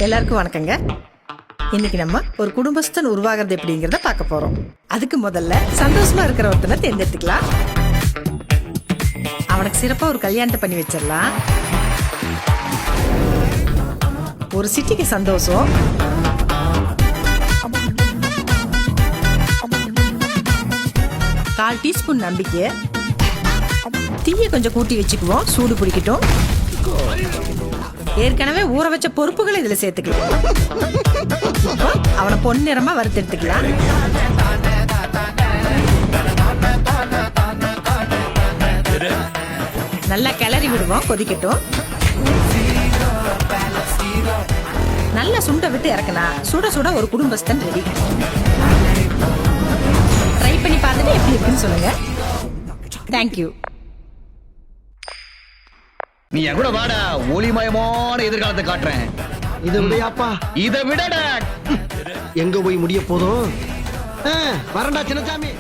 எல்லாருக்கும் வணக்கங்க. இன்னைக்கு நம்ம ஒரு குடும்பஸ்தன் உருவாகிறது எப்படிங்கிறத பார்க்க போறோம். அதுக்கு முதல்ல சந்தோஷமா இருக்கிற ஒருத்தனை தேர்ந்தெடுத்துக்கலாம். அவனுக்கு சிறப்பா ஒரு கல்யாணத்தை பண்ணி வச்சிடலாம். ஒரு சிட்டிக்கு சந்தோஷம். கால் டீஸ்பூன் நம்பிக்கை. தீயை கொஞ்சம் கூட்டி வச்சுக்குவோம், சூடு பிடிக்கட்டும். ஏற்கனவே ஊற வச்ச பொறுப்புகளை இதுல சேர்த்துக்கலாம். அவனை பொன்னிறமா வறுத்தெடுத்துக்கலாம். நல்லா கிளறி விடுவோம், கொதிக்கட்டும். நல்லா சுண்ட விட்டு இறக்கலாம். சுட சுட ஒரு குடும்பஸ்தன் ரெடி. ட்ரை பண்ணி பார்த்துட்டு எப்படி இருக்குன்னு சொல்லுங்க. தேங்க்யூ. நீ என் கூட வாடா, ஒளிமயமான எதிர்காலத்தை காட்டுறேன். இதை விடையாப்பா, இதை விடடா. எங்க போய் முடிய போதும். வரண்டா சின்னசாமி.